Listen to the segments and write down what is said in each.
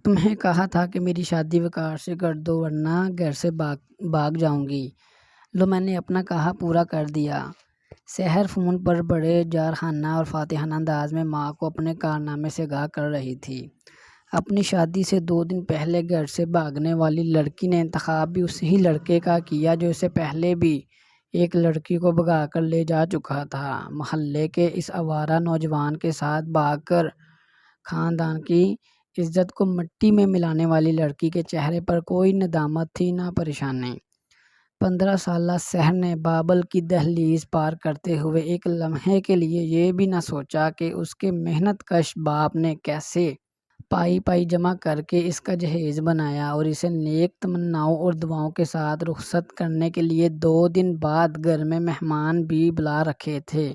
تمہیں کہا تھا کہ میری شادی وقار سے کر دو ورنہ گھر سے بھاگ جاؤں گی۔ لو میں نے اپنا کہا پورا کر دیا۔ سحر فون پر بڑے جارحانہ اور فاتحانہ انداز میں ماں کو اپنے کارنامے سے آگاہ کر رہی تھی۔ اپنی شادی سے 2 دن پہلے گھر سے بھاگنے والی لڑکی نے انتخاب بھی اسی لڑکے کا کیا جو اسے پہلے بھی ایک لڑکی کو بھگا کر لے جا چکا تھا۔ محلے کے اس آوارہ نوجوان کے ساتھ بھاگ کر خاندان کی عزت کو مٹی میں ملانے والی لڑکی کے چہرے پر کوئی ندامت تھی نہ پریشانی۔ 15 سالہ سحر نے بابل کی دہلیز پار کرتے ہوئے ایک لمحے کے لیے یہ بھی نہ سوچا کہ اس کے محنت کش باپ نے کیسے پائی جمع کر کے اس کا جہیز بنایا اور اسے نیک تمناؤں اور دعاؤں کے ساتھ رخصت کرنے کے لیے 2 دن بعد گھر میں مہمان بھی بلا رکھے تھے۔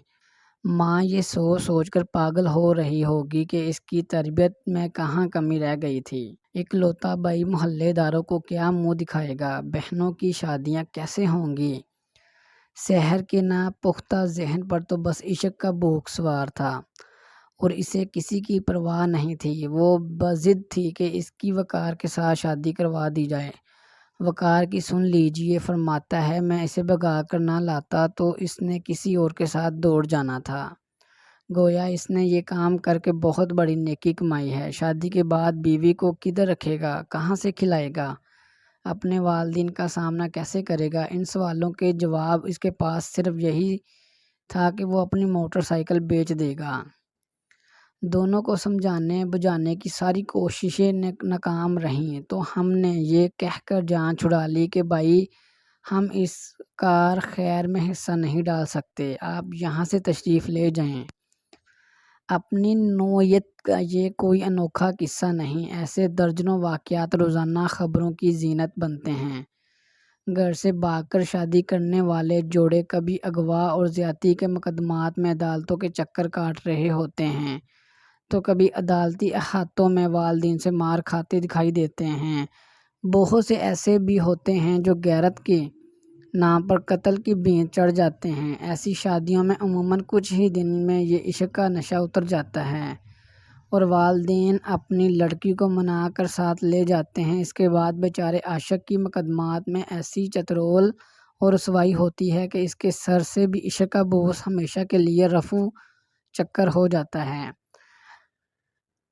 ماں یہ سوچ کر پاگل ہو رہی ہوگی کہ اس کی تربیت میں کہاں کمی رہ گئی تھی۔ اکلوتا بھائی محلے داروں کو کیا منہ دکھائے گا؟ بہنوں کی شادیاں کیسے ہوں گی؟ سحر کے ناپختہ ذہن پر تو بس عشق کا بھوت سوار تھا اور اسے کسی کی پرواہ نہیں تھی۔ وہ بضد تھی کہ اس کی وقار کے ساتھ شادی کروا دی جائے۔ وقار کی سن لیجیے، فرماتا ہے میں اسے بھگا کر نہ لاتا تو اس نے کسی اور کے ساتھ دوڑ جانا تھا۔ گویا اس نے یہ کام کر کے بہت بڑی نیکی کمائی ہے۔ شادی کے بعد بیوی کو کدھر رکھے گا؟ کہاں سے کھلائے گا؟ اپنے والدین کا سامنا کیسے کرے گا؟ ان سوالوں کے جواب اس کے پاس صرف یہی تھا کہ وہ اپنی موٹر سائیکل بیچ دے گا۔ دونوں کو سمجھانے بجھانے کی ساری کوششیں ناکام رہیں تو ہم نے یہ کہہ کر جان چھڑا لی کہ بھائی ہم اس کار خیر میں حصہ نہیں ڈال سکتے، آپ یہاں سے تشریف لے جائیں۔ اپنی نوعیت کا یہ کوئی انوکھا قصہ نہیں، ایسے درجنوں واقعات روزانہ خبروں کی زینت بنتے ہیں۔ گھر سے بھاگ کر شادی کرنے والے جوڑے کبھی اغوا اور زیادتی کے مقدمات میں عدالتوں کے چکر کاٹ رہے ہوتے ہیں تو کبھی عدالتی احاطوں میں والدین سے مار کھاتے دکھائی دیتے ہیں۔ بہت سے ایسے بھی ہوتے ہیں جو غیرت کے نام پر قتل کی بھینٹ چڑھ جاتے ہیں۔ ایسی شادیوں میں عموماً کچھ ہی دن میں یہ عشق کا نشہ اتر جاتا ہے اور والدین اپنی لڑکی کو منا کر ساتھ لے جاتے ہیں۔ اس کے بعد بیچارے عاشق کی مقدمات میں ایسی چترول اور رسوائی ہوتی ہے کہ اس کے سر سے بھی عشق کا بوجھ ہمیشہ کے لیے رفو چکر ہو جاتا ہے۔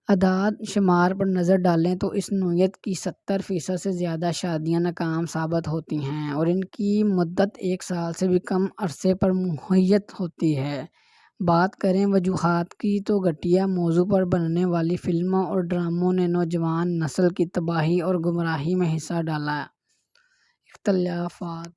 اعداد شمار پر نظر ڈالیں تو اس نوعیت کی 70% سے زیادہ شادیاں ناکام ثابت ہوتی ہیں اور ان کی مدت 1 سال سے بھی کم عرصے پر محیط ہوتی ہے۔ بات کریں وجوہات کی تو گھٹیا موضوع پر بننے والی فلموں اور ڈراموں نے نوجوان نسل کی تباہی اور گمراہی میں حصہ ڈالا۔ اختلافات